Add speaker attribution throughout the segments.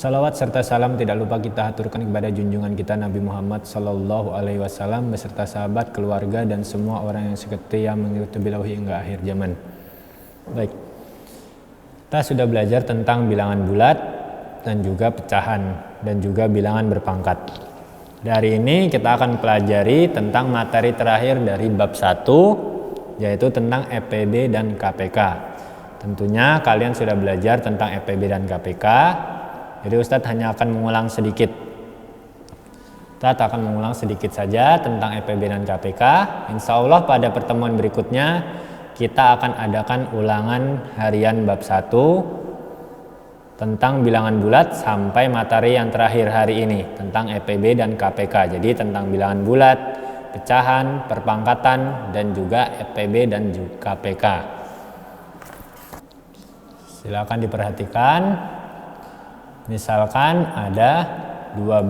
Speaker 1: Salawat serta salam tidak lupa kita haturkan kepada junjungan kita Nabi Muhammad Sallallahu Alaihi Wasallam beserta sahabat, keluarga dan semua orang yang setia mengikuti beliau hingga akhir zaman. Baik, kita sudah belajar tentang bilangan bulat dan juga pecahan dan juga bilangan berpangkat. Dari ini kita akan pelajari tentang materi terakhir dari bab 1, yaitu tentang EPB dan KPK. Tentunya kalian sudah belajar tentang EPB dan KPK. Jadi Ustadz hanya akan mengulang sedikit. Ustadz akan mengulang sedikit saja tentang EPB dan KPK. Insya Allah pada pertemuan berikutnya kita akan adakan ulangan harian bab 1 tentang bilangan bulat sampai materi yang terakhir hari ini tentang EPB dan KPK. Jadi tentang bilangan bulat, pecahan, perpangkatan, dan juga EPB dan juga KPK. Silakan diperhatikan. Misalkan ada 12.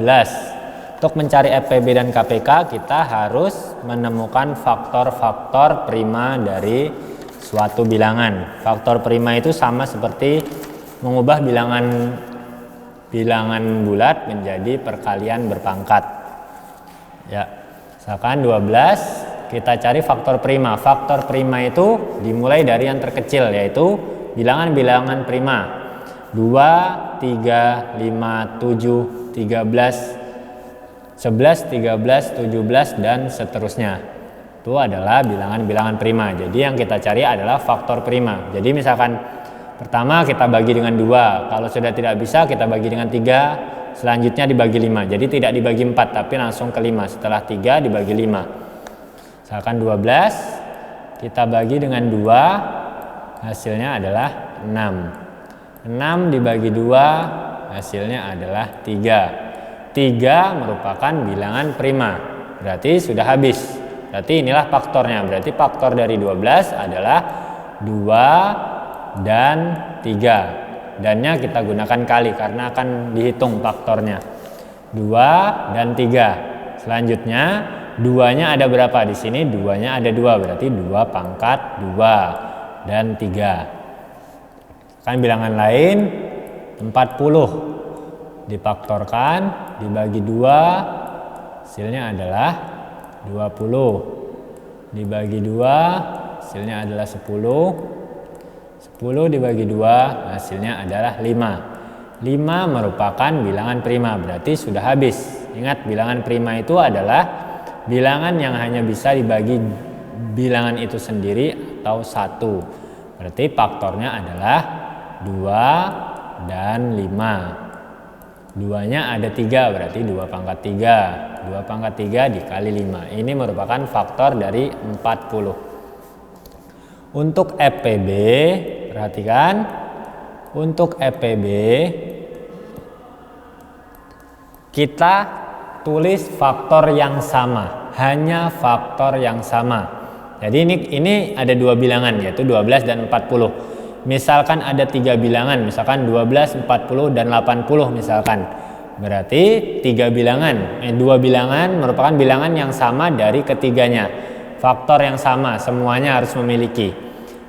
Speaker 1: Untuk mencari EPB dan KPK kita harus menemukan faktor-faktor prima dari suatu bilangan. Faktor prima itu sama seperti mengubah bilangan bulat menjadi perkalian berpangkat. Ya, misalkan 12, kita cari faktor prima. Faktor prima itu dimulai dari yang terkecil, yaitu bilangan-bilangan prima. 2, 3, 5, 7, 13, 11, 13, 17, dan seterusnya. Itu adalah bilangan-bilangan prima. Jadi yang kita cari adalah faktor prima. Jadi misalkan pertama kita bagi dengan 2. Kalau sudah tidak bisa kita bagi dengan 3. Selanjutnya dibagi 5. Jadi tidak dibagi 4 tapi langsung ke 5. Setelah 3 dibagi 5. Misalkan 12 kita bagi dengan 2. Hasilnya adalah 6. 6 dibagi 2 hasilnya adalah 3. 3 merupakan bilangan prima. Berarti sudah habis. Berarti inilah faktornya. Berarti faktor dari 12 adalah 2 dan 3. Dannya kita gunakan kali karena akan dihitung faktornya. 2 dan 3. Selanjutnya 2-nya ada berapa di sini? 2-nya ada 2. Berarti 2 pangkat 2 dan 3. Kan bilangan lain 40 difaktorkan dibagi 2 hasilnya adalah 20. Dibagi 2 hasilnya adalah 10. 10 dibagi 2 hasilnya adalah 5. 5 merupakan bilangan prima, berarti sudah habis. Ingat, bilangan prima itu adalah bilangan yang hanya bisa dibagi bilangan itu sendiri atau 1. Berarti faktornya adalah 2 dan 5. 2-nya ada 3, berarti 2 pangkat 3. 2 pangkat 3 dikali 5. Ini merupakan faktor dari 40. Untuk EPB, perhatikan. Untuk EPB kita tulis faktor yang sama, hanya faktor yang sama. Jadi ini ada 2 bilangan, yaitu 12 dan 40. Misalkan ada 3 bilangan, misalkan 12, 40, dan 80 misalkan. Berarti 2 bilangan merupakan bilangan yang sama dari ketiganya. Faktor yang sama, semuanya harus memiliki.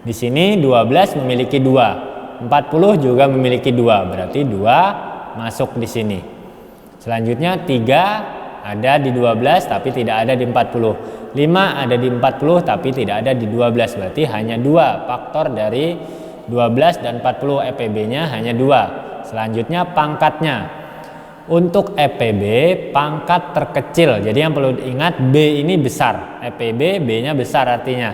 Speaker 1: Di sini 12 memiliki 2, 40 juga memiliki 2, berarti 2 masuk di sini. Selanjutnya 3 ada di 12 tapi tidak ada di 40. 5 ada di 40 tapi tidak ada di 12, berarti hanya 2 faktor dari 12 dan 40. EPB-nya hanya 2. Selanjutnya pangkatnya. Untuk EPB pangkat terkecil. Jadi yang perlu diingat, B ini besar. EPB B-nya besar artinya.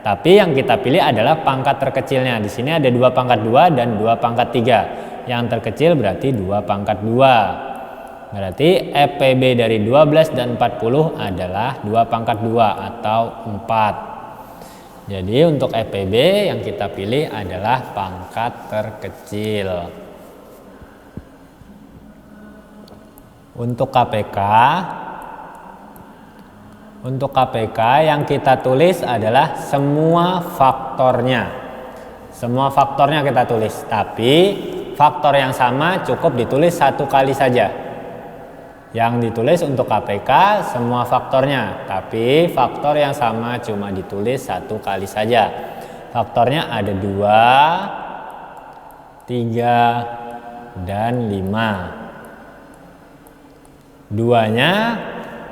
Speaker 1: Tapi yang kita pilih adalah pangkat terkecilnya. Di sini ada 2 pangkat 2 dan 2 pangkat 3. Yang terkecil berarti 2 pangkat 2. Berarti EPB dari 12 dan 40 adalah 2 pangkat 2 atau 4. Jadi untuk EPB yang kita pilih adalah pangkat terkecil. Untuk KPK yang kita tulis adalah semua faktornya. Semua faktornya kita tulis, tapi faktor yang sama cukup ditulis 1 kali saja. Yang ditulis untuk KPK semua faktornya, tapi faktor yang sama cuma ditulis 1 kali saja. Faktornya ada 2, 3, dan 5. Duanya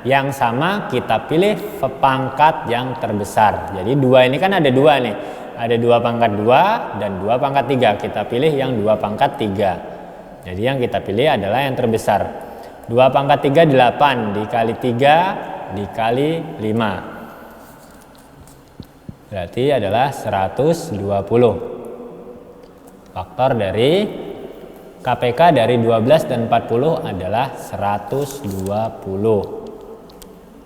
Speaker 1: yang sama kita pilih pangkat yang terbesar. Jadi 2 ini kan ada 2 nih. Ada 2 pangkat 2 dan 2 pangkat 3. Kita pilih yang 2 pangkat 3. Jadi yang kita pilih adalah yang terbesar. 2 pangkat 3 8 dikali 3 dikali 5. Berarti adalah 120. Faktor dari KPK dari 12 dan 40 adalah 120.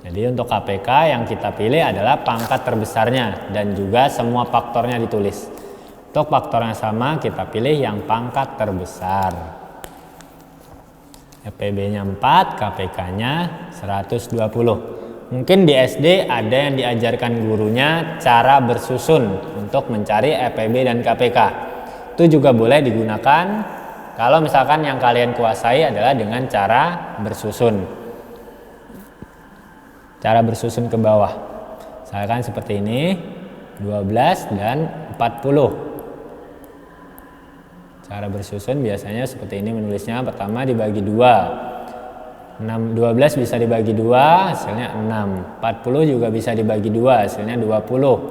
Speaker 1: Jadi untuk KPK yang kita pilih adalah pangkat terbesarnya dan juga semua faktornya ditulis. Untuk faktornya sama kita pilih yang pangkat terbesar. EPB-nya 4, KPK-nya 120. Mungkin di SD ada yang diajarkan gurunya cara bersusun untuk mencari EPB dan KPK. Itu juga boleh digunakan kalau misalkan yang kalian kuasai adalah dengan cara bersusun. Cara bersusun ke bawah. Misalkan seperti ini, 12 dan 40. Cara bersusun biasanya seperti ini menulisnya. Pertama dibagi 2. 12 bisa dibagi 2, hasilnya 6. 40 juga bisa dibagi 2, hasilnya 20.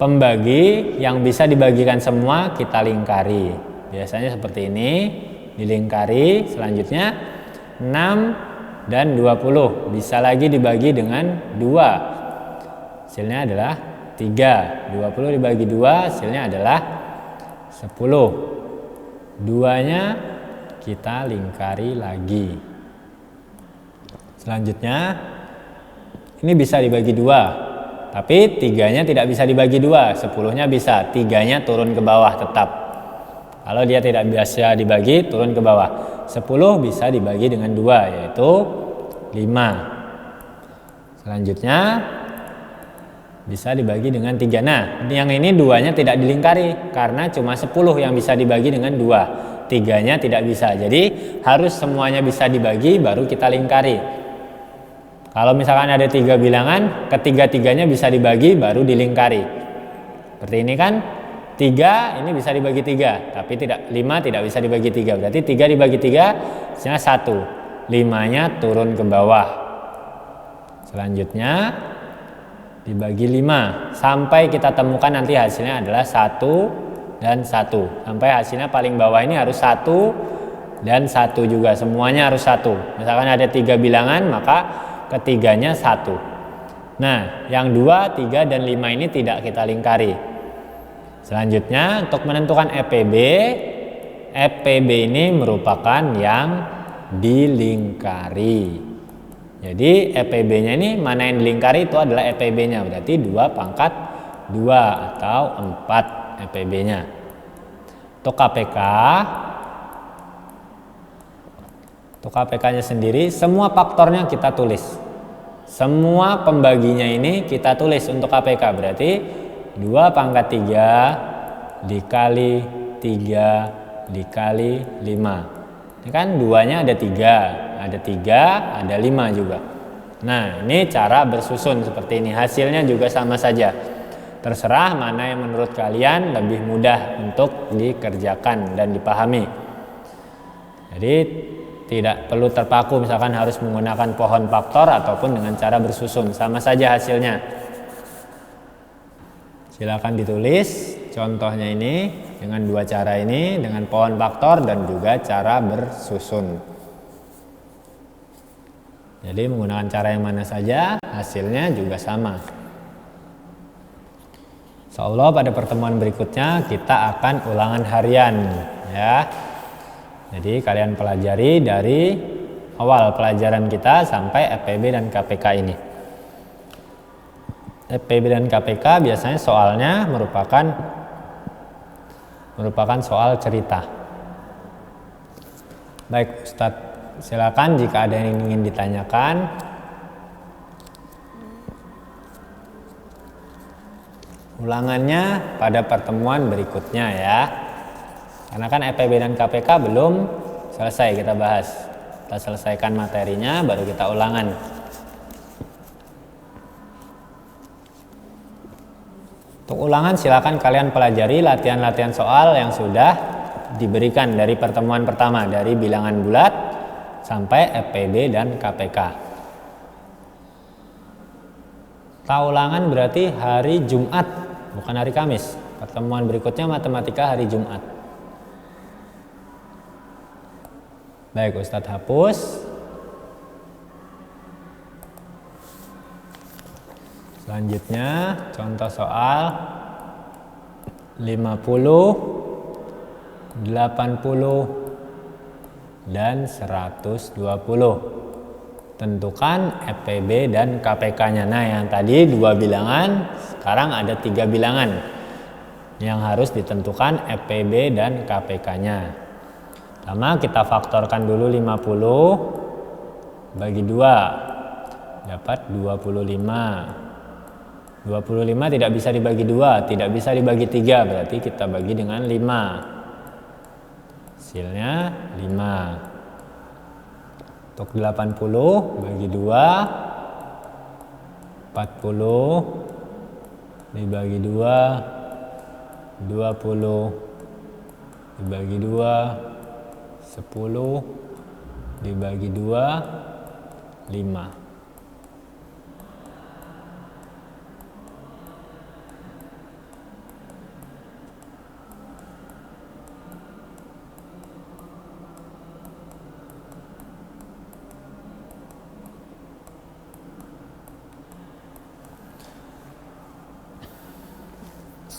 Speaker 1: Pembagi yang bisa dibagikan semua kita lingkari. Biasanya seperti ini, dilingkari. Selanjutnya 6 dan 20 bisa lagi dibagi dengan 2. Hasilnya adalah 3. 20 dibagi 2 hasilnya adalah 10. 2-nya kita lingkari lagi. Selanjutnya ini bisa dibagi 2. Tapi 3-nya tidak bisa dibagi 2, 10-nya bisa, 3-nya turun ke bawah tetap. Kalau dia tidak bisa dibagi, turun ke bawah. 10 bisa dibagi dengan 2, yaitu 5. Selanjutnya bisa dibagi dengan 3. Nah, yang ini 2-nya tidak dilingkari, karena cuma 10 yang bisa dibagi dengan 2. 3-nya tidak bisa, jadi harus semuanya bisa dibagi, baru kita lingkari. Kalau misalkan ada 3 bilangan, ketiga-tiganya bisa dibagi baru dilingkari. Seperti ini kan, 3 ini bisa dibagi 3, tapi 5 tidak bisa dibagi 3. Berarti 3 dibagi 3, hasilnya 1. 5-nya turun ke bawah. Selanjutnya dibagi 5, sampai kita temukan nanti hasilnya adalah 1 dan 1. Sampai hasilnya paling bawah ini harus 1 dan 1 juga, semuanya harus 1. Misalkan ada 3 bilangan, maka ketiganya 1. Nah, yang 2, 3, dan 5 ini tidak kita lingkari. Selanjutnya untuk menentukan EPB, EPB ini merupakan yang dilingkari. Jadi EPB-nya ini mana yang dilingkari itu adalah EPB-nya, berarti 2 pangkat 2 atau 4 EPB-nya. Untuk KPK-nya sendiri, semua faktornya kita tulis. Semua pembaginya ini kita tulis untuk KPK. Berarti 2 pangkat 3 dikali 3 dikali 5. Ini kan 2-nya ada 3, ada 5 juga. Nah, ini cara bersusun seperti ini. Hasilnya juga sama saja. Terserah mana yang menurut kalian lebih mudah untuk dikerjakan dan dipahami. Jadi tidak perlu terpaku misalkan harus menggunakan pohon faktor ataupun dengan cara bersusun, sama saja hasilnya. Silakan ditulis contohnya ini dengan 2 cara ini, dengan pohon faktor dan juga cara bersusun. Jadi menggunakan cara yang mana saja hasilnya juga sama. Insyaallah pada pertemuan berikutnya kita akan ulangan harian ya. Jadi kalian pelajari dari awal pelajaran kita sampai EPB dan KPK ini. EPB dan KPK biasanya soalnya merupakan soal cerita. Baik Ustadz, silakan jika ada yang ingin ditanyakan. Ulangannya pada pertemuan berikutnya ya. Karena kan EPB dan KPK belum selesai kita bahas. Kita selesaikan materinya baru kita ulangan. Untuk ulangan silakan kalian pelajari latihan-latihan soal yang sudah diberikan dari pertemuan pertama, dari bilangan bulat sampai FPB dan KPK. Taulangan berarti hari Jumat, bukan hari Kamis. Pertemuan berikutnya matematika hari Jumat. Baik, Ustadz hapus. Selanjutnya contoh soal 50, 80, dan 120. Tentukan FPB dan KPK-nya. Nah, yang tadi 2 bilangan, sekarang ada 3 bilangan yang harus ditentukan FPB dan KPK-nya. Pertama kita faktorkan dulu 50 bagi 2 dapat 25. 25 tidak bisa dibagi 2, tidak bisa dibagi 3, berarti kita bagi dengan 5. Hasilnya 5. Untuk 80 bagi 2, 40 dibagi 2, 20 dibagi 2, 10 dibagi 2, 5.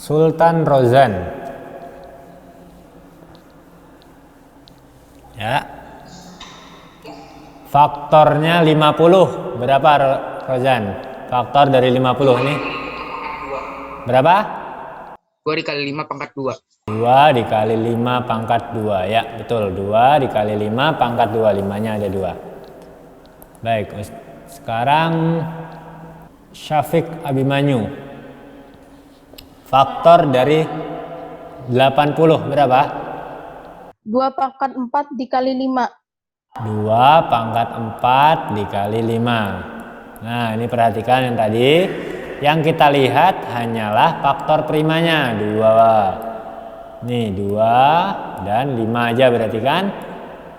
Speaker 1: Sultan Rozan. Ya. Faktornya 50. Berapa Rozan? Faktor dari 50 nih. Berapa?
Speaker 2: 2 dikali 5 pangkat 2.
Speaker 1: 2 dikali 5 pangkat 2. Ya, betul. 2 dikali 5 pangkat 2. 5-nya ada 2. Baik, sekarang Syafiq Abimanyu. Faktor dari 80 berapa?
Speaker 3: 2 pangkat 4 dikali 5.
Speaker 1: 2 pangkat 4 dikali 5. Nah, ini perhatikan yang tadi. Yang kita lihat hanyalah faktor primanya 2. Nih 2 dan 5 aja berarti kan.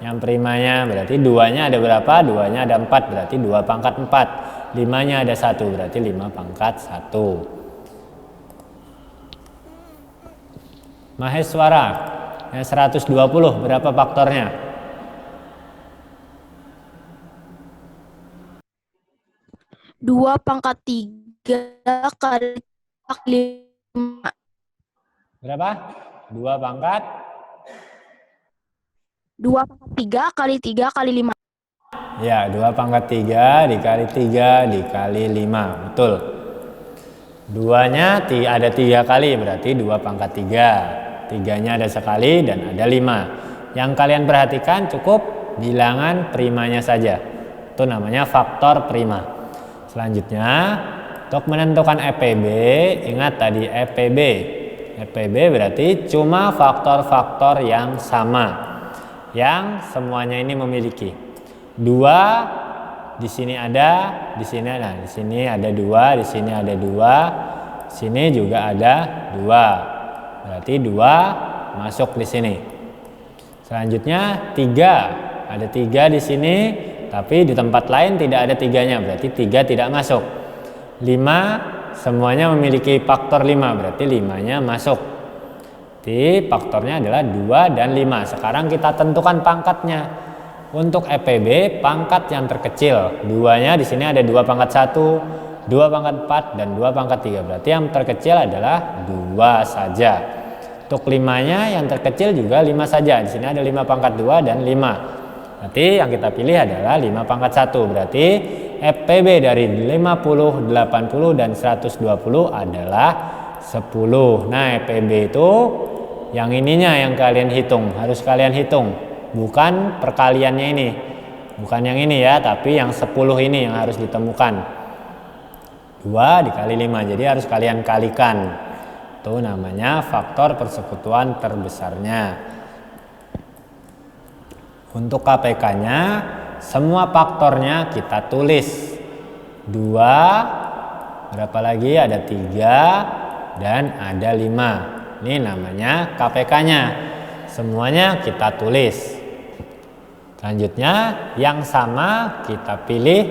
Speaker 1: Yang primanya berarti 2-nya ada berapa? 2-nya ada 4, berarti 2 pangkat 4. 5-nya ada 1, berarti 5 pangkat 1. Maheswara yang 120 berapa faktornya?
Speaker 3: 2 pangkat 3 kali 5.
Speaker 1: Berapa? 2 pangkat
Speaker 3: 2 pangkat 3 kali 3 kali 5.
Speaker 1: Ya, 2 pangkat 3 dikali 3 dikali 5. Betul. 2-nya ada 3 kali, berarti 2 pangkat 3. 3-nya ada sekali dan ada 5. Yang kalian perhatikan cukup bilangan primanya saja. Itu namanya faktor prima. Selanjutnya, untuk menentukan FPB, ingat tadi FPB. FPB berarti cuma faktor-faktor yang sama, yang semuanya ini memiliki. 2 di sini ada, di sini ada. Di sini ada 2, di sini ada 2, di sini juga ada 2. Berarti 2 masuk di sini. Selanjutnya 3. Ada 3 di sini, tapi di tempat lain tidak ada 3-nya, berarti 3 tidak masuk. 5 semuanya memiliki faktor 5, berarti 5-nya masuk. Jadi faktornya adalah 2 dan 5. Sekarang kita tentukan pangkatnya. Untuk FPB pangkat yang terkecil. 2-nya di sini ada 2 pangkat 1, 2 pangkat 4 dan 2 pangkat 3. Berarti yang terkecil adalah 2 saja. Untuk 5-nya yang terkecil juga 5 saja. Di sini ada 5 pangkat 2 dan 5. Berarti yang kita pilih adalah 5 pangkat 1. Berarti FPB dari 50, 80 dan 120 adalah 10. Nah, FPB itu yang ininya yang kalian hitung, harus kalian hitung. Bukan perkaliannya ini. Bukan yang ini ya, tapi yang 10 ini yang harus ditemukan. 2 dikali 5, jadi harus kalian kalikan. Itu namanya faktor persekutuan terbesarnya. Untuk KPK-nya, semua faktornya kita tulis. 2, berapa lagi? Ada 3 dan ada 5. Ini namanya KPK-nya. semuanya kita tulis. Selanjutnya yang sama kita pilih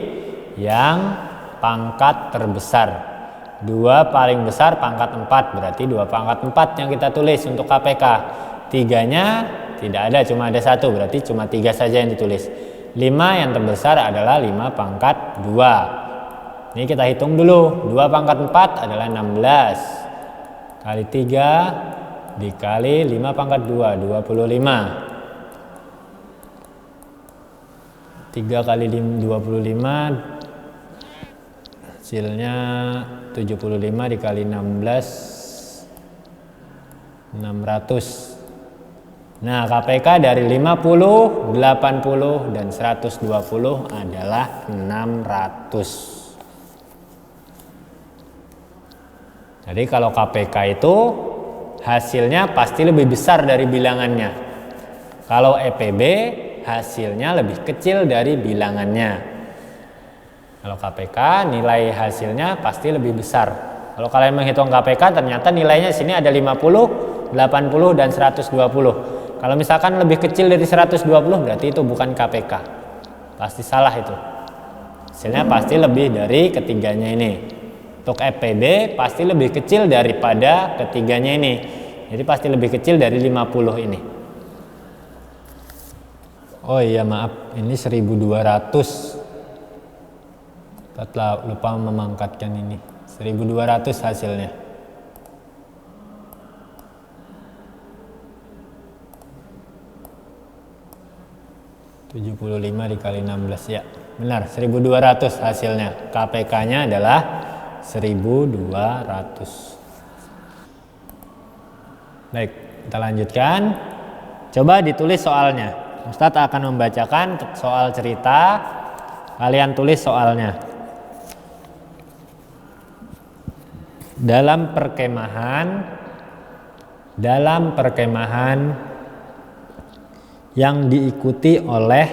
Speaker 1: yang pangkat terbesar. 2 paling besar pangkat 4, berarti 2 pangkat 4 yang kita tulis untuk KPK. 3-nya tidak ada, cuma ada 1, berarti cuma 3 saja yang ditulis. 5 yang terbesar adalah 5 pangkat 2. Ini kita hitung dulu. 2 pangkat 4 adalah 16. Kali 3 dikali 5 pangkat 2, 25. 3 kali 25 hasilnya 75 dikali 16 600. Nah, KPK dari 50, 80 dan 120 adalah 600. Jadi kalau KPK itu hasilnya pasti lebih besar dari bilangannya. Kalau EPB hasilnya lebih kecil dari bilangannya. Kalau KPK nilai hasilnya pasti lebih besar. Kalau kalian menghitung KPK ternyata nilainya sini ada 50, 80 dan 120. Kalau misalkan lebih kecil dari 120 berarti itu bukan KPK. Pasti salah itu. Hasilnya pasti lebih dari ketiganya ini. Untuk EPB pasti lebih kecil daripada ketiganya ini. Jadi pasti lebih kecil dari 50 ini. Oh iya maaf, ini 1200. Lupa memangkatkan ini. 1200 hasilnya. (75 dikali 16) ya. Benar, 1200 hasilnya. KPK-nya adalah 1200. Baik, kita lanjutkan. Coba ditulis soalnya. Ustadz akan membacakan soal cerita, kalian tulis soalnya. Dalam perkemahan yang diikuti oleh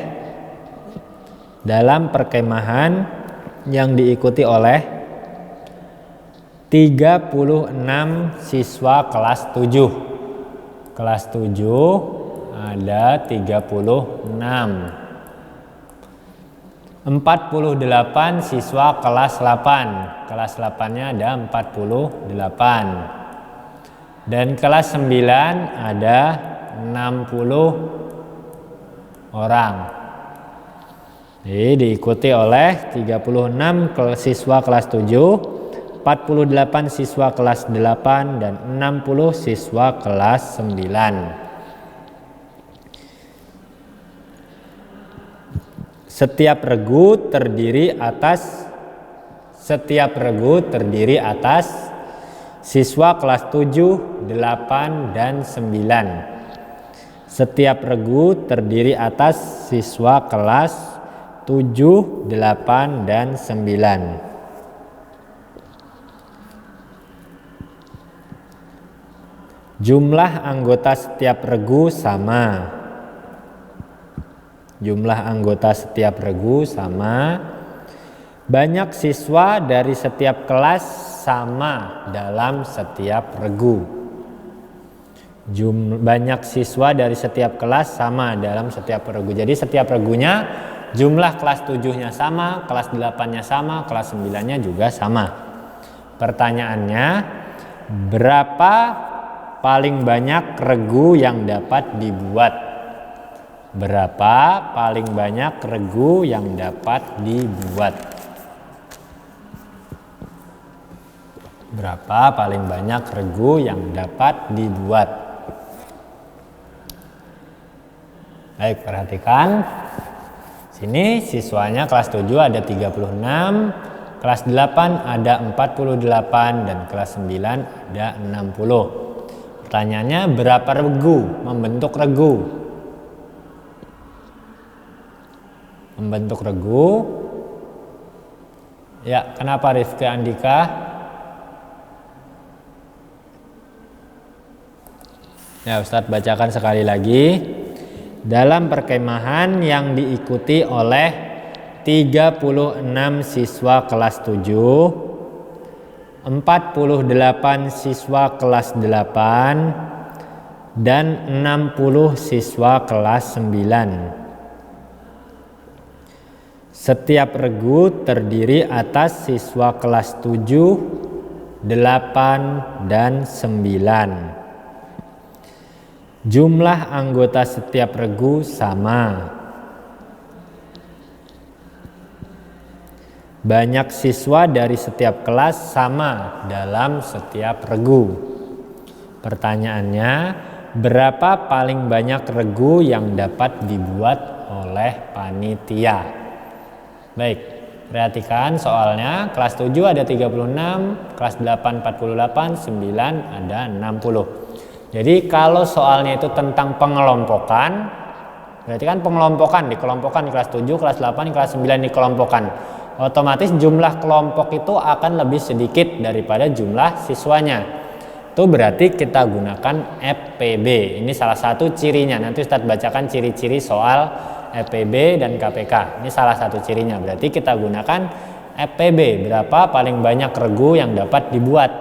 Speaker 1: 36 siswa kelas 7. Kelas 7 ada 36. 48 siswa kelas 8. Kelas 8-nya ada 48. Dan kelas 9 ada 60 orang. Jadi diikuti oleh 36 siswa kelas 7, 48 siswa kelas 8 dan 60 siswa kelas 9. Setiap regu terdiri atas siswa kelas 7, 8 dan 9. Setiap regu terdiri atas siswa kelas 7, 8 dan 9. Jumlah anggota setiap regu sama. Banyak siswa dari setiap kelas sama dalam setiap regu. Banyak siswa dari setiap kelas sama dalam setiap regu. Jadi setiap regunya jumlah kelas 7-nya sama, kelas 8-nya sama, kelas 9-nya juga sama. Pertanyaannya, berapa paling banyak regu yang dapat dibuat? Berapa paling banyak regu yang dapat dibuat? Berapa paling banyak regu yang dapat dibuat? Baik, perhatikan. Sini siswanya kelas 7 ada 36, kelas 8 ada 48 dan kelas 9 ada 60. Pertanyaannya, berapa regu membentuk regu? Membentuk regu. Ya, kenapa Rifki Andika? Ya, Ustadz bacakan sekali lagi. Dalam perkemahan yang diikuti oleh 36 siswa kelas 7, 48 siswa kelas 8, dan 60 siswa kelas 9. Setiap regu terdiri atas siswa kelas 7, 8, dan 9. Jumlah anggota setiap regu sama. Banyak siswa dari setiap kelas sama dalam setiap regu. Pertanyaannya, berapa paling banyak regu yang dapat dibuat oleh panitia? Baik, perhatikan soalnya. Kelas 7 ada 36, kelas 8 48, 9 ada 60. Jadi kalau soalnya itu tentang pengelompokan, berarti kan pengelompokan dikelompokkan di kelas 7, kelas 8, kelas 9 dikelompokkan. Otomatis jumlah kelompok itu akan lebih sedikit daripada jumlah siswanya. Itu berarti kita gunakan FPB. Ini salah satu cirinya. Nanti Ustadz bacakan ciri-ciri soal FPB dan KPK. Ini salah satu cirinya. Berarti kita gunakan FPB. Berapa paling banyak regu yang dapat dibuat?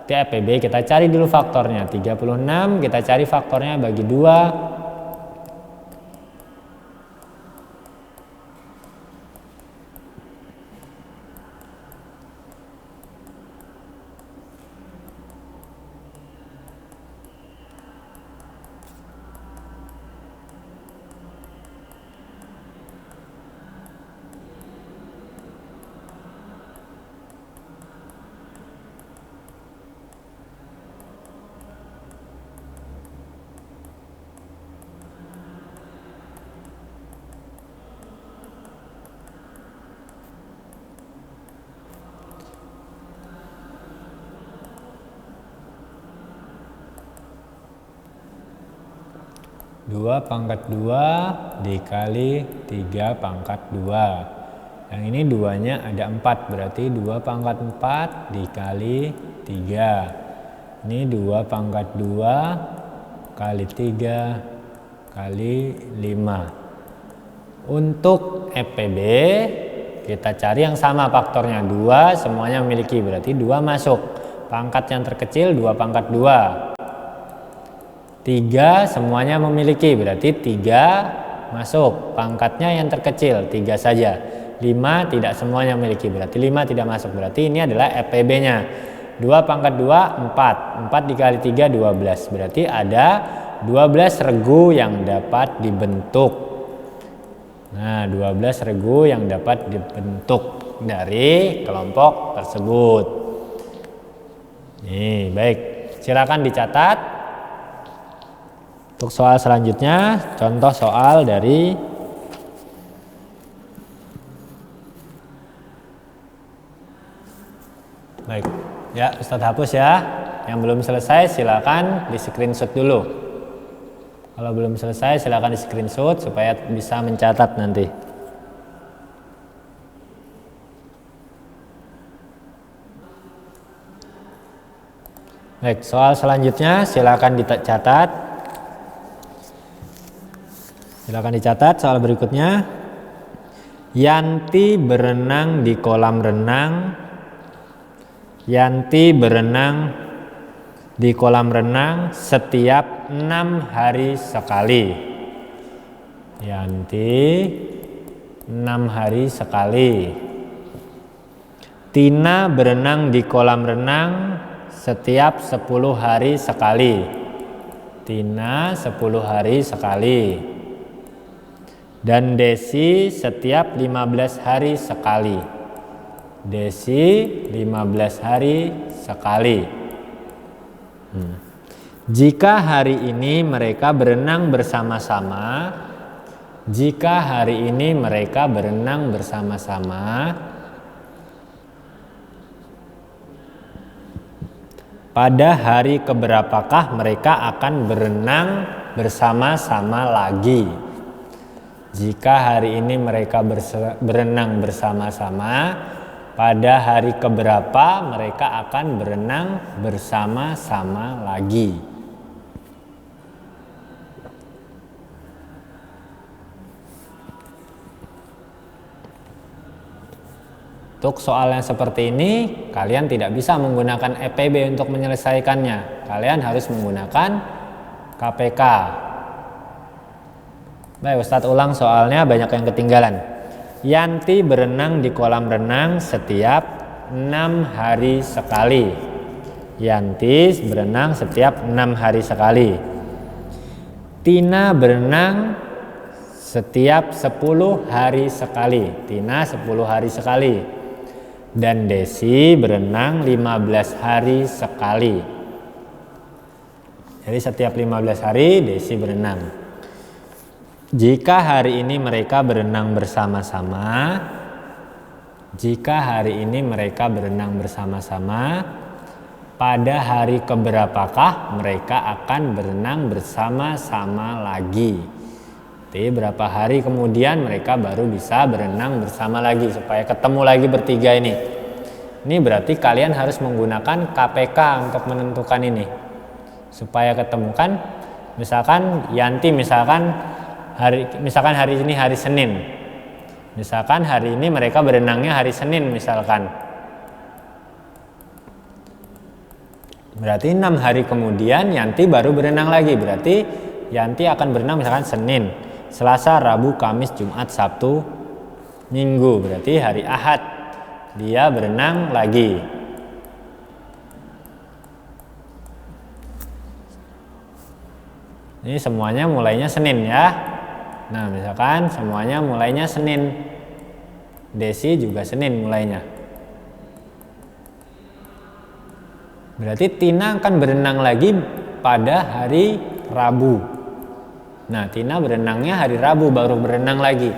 Speaker 1: Di FPB kita cari dulu faktornya. 36 kita cari faktornya bagi 2. 2/2 dikali 3/2. Yang ini 2-nya ada 4, berarti 2/4 dikali 3. Ini 2/2 kali 3 kali 5. Untuk FPB kita cari yang sama faktornya. 2 semuanya memiliki, berarti 2 masuk. Pangkat yang terkecil 2/2. 3 semuanya memiliki, berarti 3 masuk. Pangkatnya yang terkecil 3 saja. 5 tidak semuanya memiliki, berarti 5 tidak masuk. Berarti ini adalah FPB-nya. 2/2 4. 4 dikali 3 12. Berarti ada 12 regu yang dapat dibentuk. Nah, 12 regu yang dapat dibentuk dari kelompok tersebut. Nih, baik. Silakan dicatat. Untuk soal selanjutnya, contoh soal dari baik. Ya, Ustadz hapus ya. Yang belum selesai silakan di screenshot dulu. Kalau belum selesai silakan di screenshot supaya bisa mencatat nanti. Baik, soal selanjutnya silakan dicatat. Silakan dicatat soal berikutnya. Yanti berenang di kolam renang. Yanti berenang di kolam renang setiap 6 hari sekali. Yanti 6 hari sekali. Tina berenang di kolam renang setiap 10 hari sekali. Tina 10 hari sekali. Dan Desi setiap 15 hari sekali. Desi 15 hari sekali. Jika hari ini mereka berenang bersama-sama, pada hari keberapakah mereka akan berenang bersama-sama lagi? Jika hari ini mereka berenang bersama-sama, pada hari keberapa mereka akan berenang bersama-sama lagi? Untuk soal yang seperti ini, kalian tidak bisa menggunakan FPB untuk menyelesaikannya. Kalian harus menggunakan KPK. Baik, Ustadz ulang soalnya, banyak yang ketinggalan. Yanti berenang di kolam renang setiap 6 hari sekali. Yanti berenang setiap 6 hari sekali. Tina berenang setiap 10 hari sekali. Tina 10 hari sekali. Dan Desi berenang 15 hari sekali. Jadi setiap 15 hari Desi berenang. Jika hari ini mereka berenang bersama-sama, pada hari keberapakah mereka akan berenang bersama-sama lagi? Jadi berapa hari kemudian mereka baru bisa berenang bersama lagi supaya ketemu lagi bertiga ini. Ini berarti kalian harus menggunakan KPK untuk menentukan ini. Supaya ketemukan, misalkan Yanti misalkan hari ini hari Senin. Misalkan hari ini mereka berenangnya hari Senin misalkan. Berarti 6 hari kemudian Yanti baru berenang lagi. Berarti Yanti akan berenang misalkan Senin, Selasa, Rabu, Kamis, Jumat, Sabtu, Minggu. Berarti hari Ahad dia berenang lagi. Ini semuanya mulainya Senin ya. Nah misalkan semuanya mulainya Senin. Desi juga Senin mulainya. Berarti Tina akan berenang lagi pada hari Rabu. Nah, Tina berenangnya hari Rabu baru berenang lagi.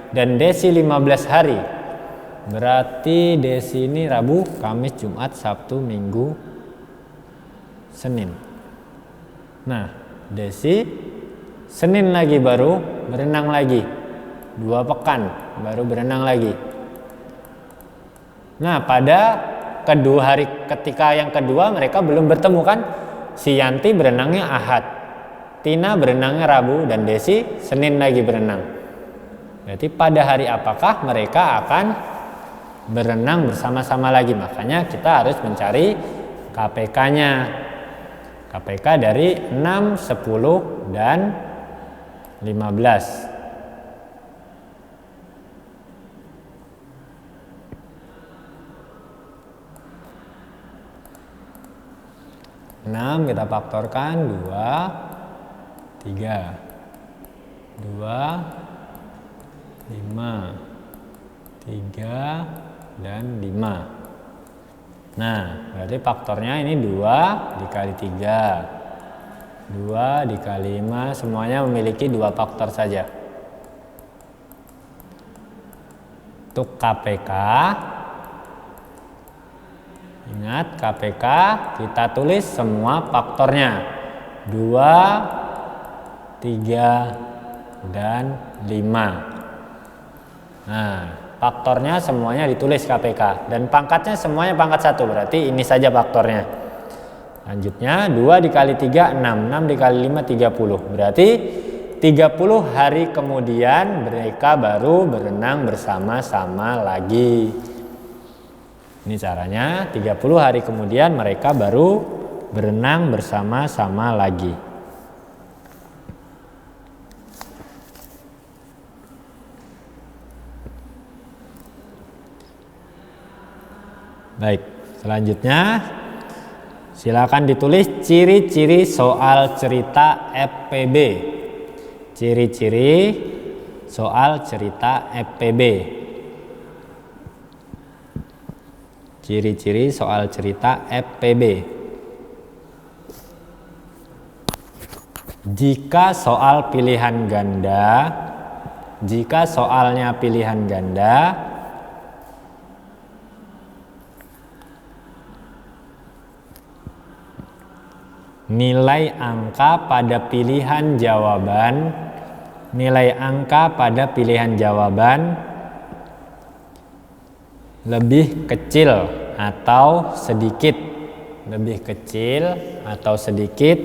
Speaker 1: Dan Desi 15 hari. Berarti Desi ini Rabu, Kamis, Jumat, Sabtu, Minggu, Senin. Nah, Desi Senin lagi baru berenang lagi. 2 pekan baru berenang lagi. Nah, pada kedua hari ketika yang kedua mereka belum bertemu kan, si Yanti berenangnya Ahad, Tina berenangnya Rabu, dan Desi Senin lagi berenang. Berarti pada hari apakah mereka akan berenang bersama-sama lagi? Makanya kita harus mencari KPK-nya. KPK dari 6, 10, dan 15. Kita faktorkan 2, 3, 2, 5, 3, dan 5. Nah, berarti faktornya ini 2 dikali 3, 2 dikali 5, semuanya memiliki 2 faktor saja. Untuk KPK, ingat KPK kita tulis semua faktornya 2, 3, dan 5. Nah, faktornya semuanya ditulis KPK dan pangkatnya semuanya pangkat 1, berarti ini saja faktornya. Selanjutnya 2 dikali 3 6, 6 dikali 5 30. Berarti 30 hari kemudian mereka baru berenang bersama-sama lagi. Ini caranya, 30 hari kemudian mereka baru berenang bersama-sama lagi. Baik, selanjutnya silakan ditulis ciri-ciri soal cerita FPB. Ciri-ciri soal cerita FPB. Ciri-ciri soal cerita FPB. Jika soal pilihan ganda, jika soalnya pilihan ganda, nilai angka pada pilihan jawaban, nilai angka pada pilihan jawaban lebih kecil atau sedikit, lebih kecil atau sedikit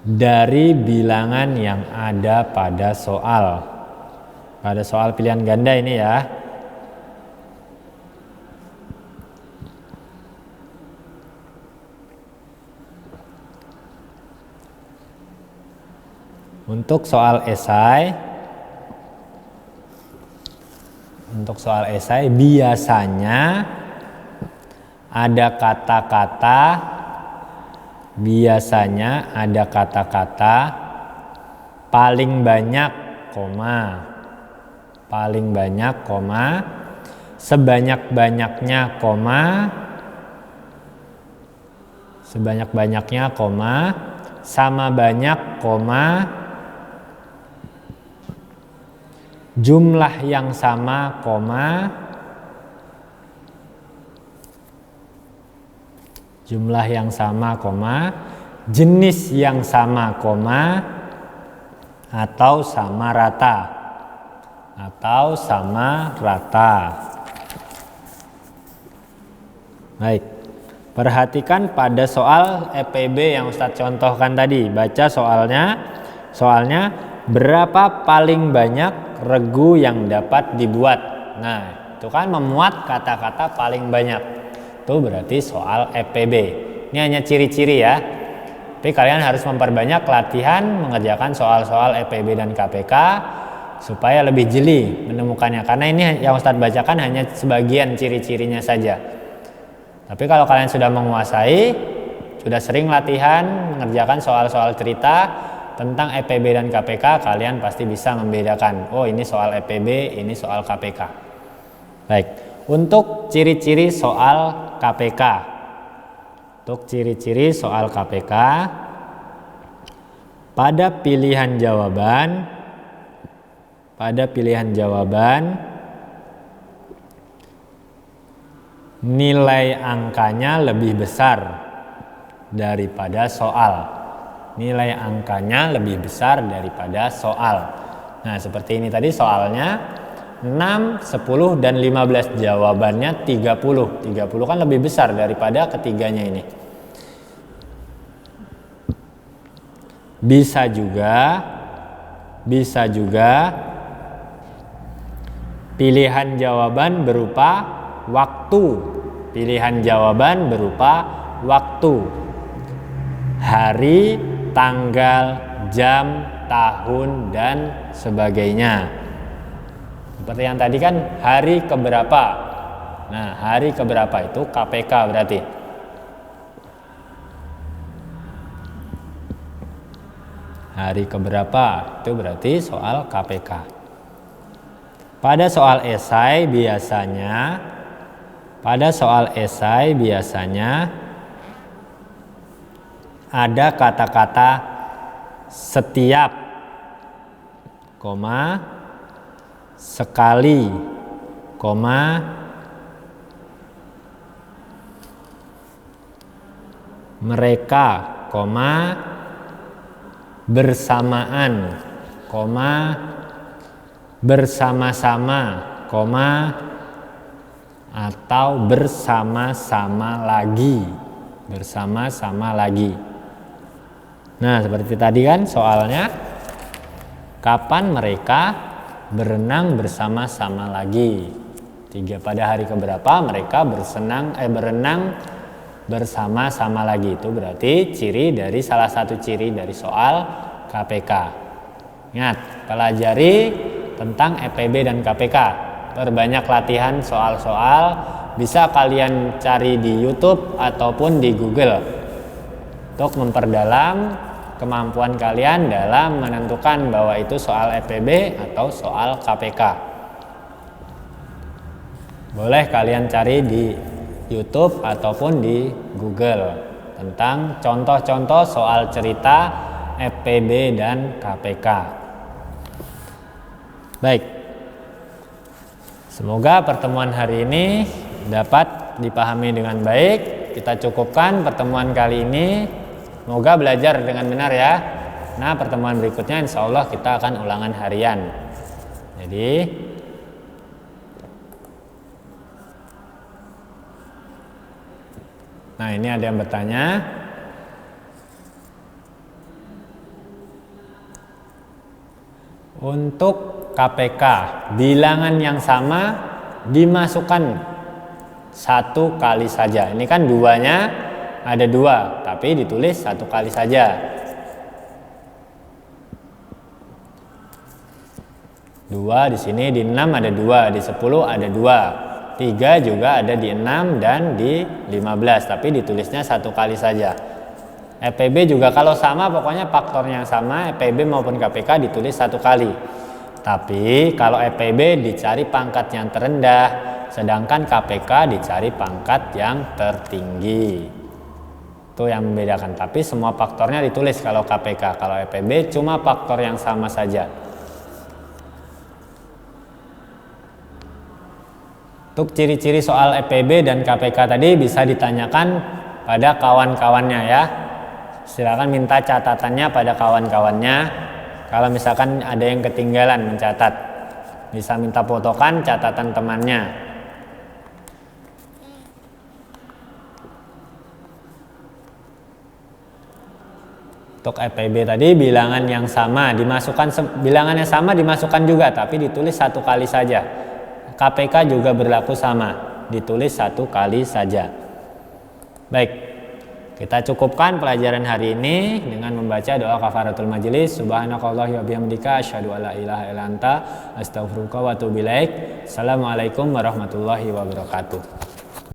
Speaker 1: dari bilangan yang ada pada soal pilihan ganda ini ya. Untuk soal esai biasanya ada kata-kata paling banyak, sebanyak-banyaknya, sama banyak, jumlah yang sama, jenis yang sama, atau sama rata. Baik, perhatikan pada soal EPB yang Ustadz contohkan tadi. Baca soalnya berapa paling banyak regu yang dapat dibuat. Nah, itu kan memuat kata-kata paling banyak. Itu berarti soal EPB. Ini hanya ciri-ciri ya. Tapi kalian harus memperbanyak latihan mengerjakan soal-soal EPB dan KPK supaya lebih jeli menemukannya. Karena ini yang Ustadz bacakan hanya sebagian ciri-cirinya saja. Tapi kalau kalian sudah menguasai, sudah sering latihan mengerjakan soal-soal cerita tentang EPB dan KPK, kalian pasti bisa membedakan. Oh, ini soal EPB, ini soal KPK. Baik, untuk ciri-ciri soal KPK. Pada pilihan jawaban nilai angkanya lebih besar daripada soal. Nah, seperti ini tadi soalnya 6, 10, dan 15, jawabannya 30. 30 kan lebih besar daripada ketiganya ini. Bisa juga pilihan jawaban berupa waktu. Hari, tanggal, jam, tahun, dan sebagainya. Seperti yang tadi kan hari keberapa. Nah, hari keberapa itu KPK berarti. Hari keberapa itu berarti soal KPK. Pada soal esai biasanya ada kata-kata setiap, sekali, mereka, bersamaan, bersama-sama, atau bersama-sama lagi. Nah, seperti tadi kan soalnya, kapan mereka berenang bersama-sama lagi? Pada hari keberapa mereka berenang bersama-sama lagi. Itu berarti salah satu ciri dari soal KPK. Ingat, pelajari tentang EPB dan KPK. Perbanyak latihan soal-soal, bisa kalian cari di YouTube ataupun di Google untuk memperdalam kemampuan kalian dalam menentukan bahwa itu soal EPB atau soal KPK. Boleh kalian cari di YouTube ataupun di Google tentang contoh-contoh soal cerita EPB dan KPK. Baik, semoga pertemuan hari ini dapat dipahami dengan baik. Kita cukupkan pertemuan kali ini. Semoga belajar dengan benar ya. Nah, pertemuan berikutnya insya Allah kita akan ulangan harian. Jadi nah, ini ada yang bertanya. Untuk KPK, bilangan yang sama dimasukkan satu kali saja. Ini kan duanya ada 2, tapi ditulis 1 kali saja. 2 di sini, di 6 ada 2, di 10 ada 2, 3 juga ada di 6 dan di 15, tapi ditulisnya satu kali saja. EPB juga kalau sama, pokoknya faktornya yang sama, EPB maupun KPK ditulis satu kali. Tapi kalau EPB dicari pangkat yang terendah, sedangkan KPK dicari pangkat yang tertinggi. Itu yang membedakan. Tapi semua faktornya ditulis kalau KPK. Kalau EPB cuma faktor yang sama saja. Untuk ciri-ciri soal EPB dan KPK tadi bisa ditanyakan pada kawan-kawannya ya. Silakan minta catatannya pada kawan-kawannya. Kalau misalkan ada yang ketinggalan mencatat, bisa minta fotokan catatan temannya. Untuk EPB tadi bilangan yang sama dimasukkan, bilangannya sama dimasukkan juga, tapi ditulis satu kali saja. KPK juga berlaku sama, ditulis satu kali saja. Baik. Kita cukupkan pelajaran hari ini dengan membaca doa kafaratul majelis. Subhanallahi wa bihamdika asyhadu alla ilaha illa anta astaghfiruka wa atubu ilaik. Assalamualaikum warahmatullahi wabarakatuh.